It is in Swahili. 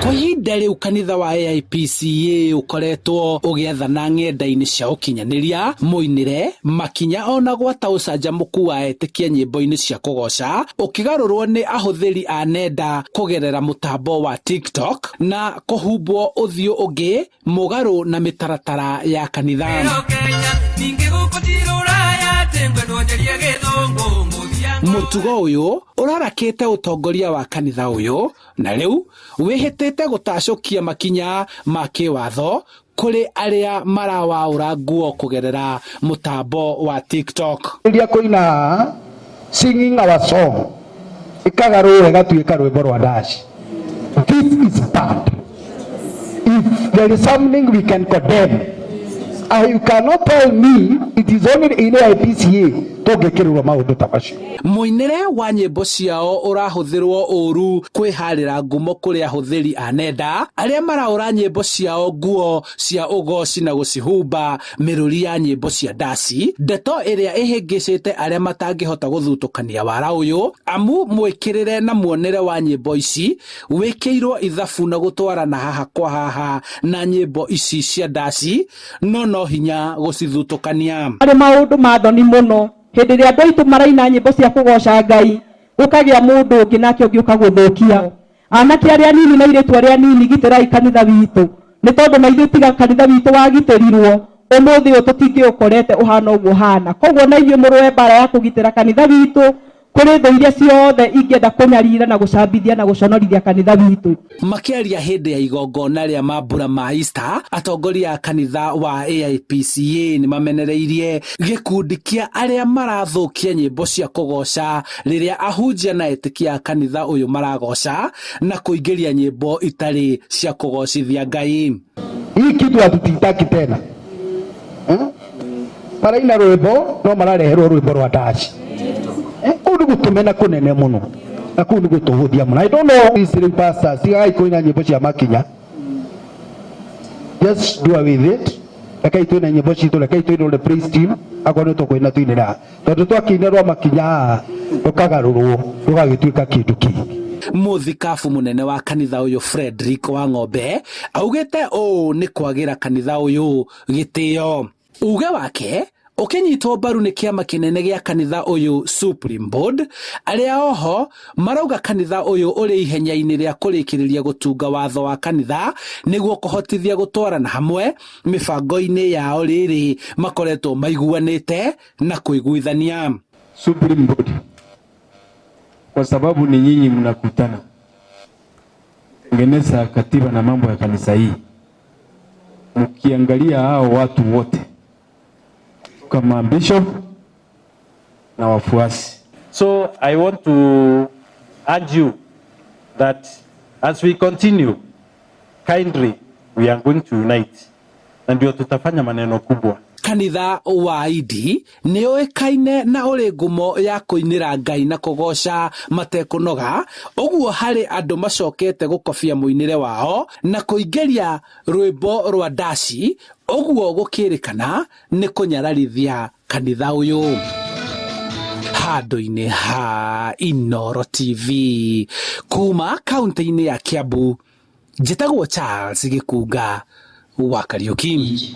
Kwa ihinda rĩu kanitha wa AIPCA ukoretwo ũgĩathana nenda-inĩ cia ũkinyanĩria mũinĩre makinya ona gwata ũcanjamũku wa etĩkia nyĩmbo-inĩ cia kũgoca ũkĩgarũrwo nĩ ahũthĩri a nenda kũgerera mũtambo wa TikTok na kũhumbwo ũthiũ ũngĩ mũgarũ na mĩtaratara ya kanitha. Mũtugo ũyũ ũrarakĩte ũtongoria wa kanitha ũyũ na rĩu wĩhĩtĩte gũtacũkia makinya ma kĩwatho kũrĩ arĩa marawaũra nguo kũgerera mũtambo wa TikTok. Iria kũina singing our song ikagarũre gatuĩka rwĩmbo rwa dash. This is bad. If there is something we can condemn, you cannot tell me it is only in AIPCA tũngĩkĩrĩrwo maũndũ ta macio. Mũinĩre wa nyĩmbo ciao ũrahũthĩrwo ũru kwĩharĩra ngumo kũrĩ ahũthĩri a nenda arĩa maraũra nyĩmbo ciao nguo cia ũgoci na gũcihumba mĩrũri ya nyĩmbo cia ndaci, ndeto ĩrĩa ĩhĩngĩcĩte arĩa matangĩhota gũthutũkania wara ũyũ amu mwĩkĩrĩre na muonere wa nyĩmbo ici wĩkĩirwo ithabu na gũtwarana haha kwa haha na nyĩmbo ici cia ndaci no hinya gũcithutũkania. Arĩ maũndũ mathoni mũno hĩndĩ ĩrĩa andũ aitũ maraina nyĩmbo cia kũgoca Ngai gũkagĩa mũndũ ũngĩ nake ũngĩ ũkagũthũkia. Anake arĩa anini na airĩtu arĩa anini gitĩrai kanitha witũ nĩ tondũ na ithuĩ tiga kanitha witũ wagitĩrirwo ũmũthĩ ũyũ tũtingĩũkorete ũhana ũguo hana. Koguo na inyuĩ mũrũe mbara ya kũgitĩra kanitha witũ kũrĩ thũ iria ciothe ingĩenda kũnyarira na gũcambithia na gũconorithia kanitha witũ. Makĩaria hĩndĩ ya igongona rĩa mambura ma Easter, atongoria a kanitha wa AIPCA nĩ mamenereirie gĩkundi kĩa arĩa marathũkia nyĩmbo cia kũgoca rĩrĩa ahunjia na etĩkia a kanitha ũyũ maragoca na kũingĩria nyĩmbo itarĩ cia kũgocithia Ngai. Hii kitu hatutitaki tena. Maraina rwĩmbo no marareherwo rwĩmbo rwa dash. Kũndũ gũtũmena kũnene mũno na kũndũ gũtũhũthia mũno. I don't know these three pastors tigai kũina nyĩmbo cia makinya. Just do away with it. Rekai twĩna nyĩmbo citũ, rekai twĩna the praise team akorwo nĩ tũkũina twĩnĩra tondũ twakiinĩrwo makinya tũkagarũrwo tũgagĩtuĩka kĩndũ kĩngĩ. Mũthikabu mũnene wa kanitha ũyũ Frederick wa Ng'ombe augĩte ũũ nĩ kwagĩra kanitha ũyũ gĩtĩo. Uge wake ũkĩnyitwo mbaru nĩ kĩama kĩnene gĩa kanitha ũyũ Supreme Board arĩa oho marauga kanitha ũyũ ũrĩ ihenya-inĩ rĩa kũrĩkĩrĩria gũtunga watho wa kanitha nĩguo kũhotithia gũtwarana hamwe mĩbango-inĩ yao rĩrĩ makoretwo maiguanĩte na kũiguithania. Supreme Board, kwa sababu ni nyinyi mnakutana tengeneza katiba na mambo ya kanisa hii, mkiangalia hao watu wote kama bishop na wafuasi. So I want to urge you that as we continue kindly we are going to unite na ndio tutafanya maneno kubwa. Kanitha wa Idi nĩ ũĩkaine na ũrĩ ngumo ya kũinĩra Ngai na kũgoca matekũnoga, ũguo harĩ andũ macokete gũkobia mũinĩre wao na kũingĩria rwĩmbo rwa ndaci, ũguo gũkĩrĩkana nĩ kũnyararithia kanitha ũyũ. Handũ-inĩ ha Inooro TV kuma kaunti-inĩ ya Kiambu, njĩtagwo Charles Gĩkunga wa Kariũki.